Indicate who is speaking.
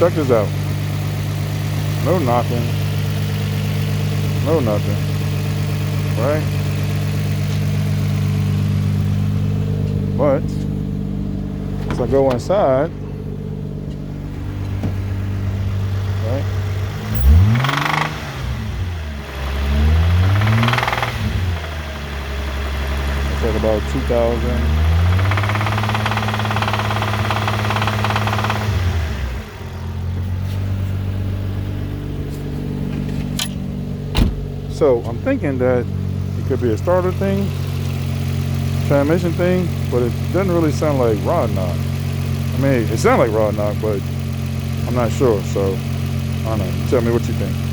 Speaker 1: check this out. No knocking. No nothing. Right? But as I go inside, right? It's at about 2,000. So I'm thinking that it could be a starter thing, transmission thing, but it doesn't really sound like rod knock. I mean, it sounds like rod knock, but I'm not sure. So I don't know. Tell me what you think.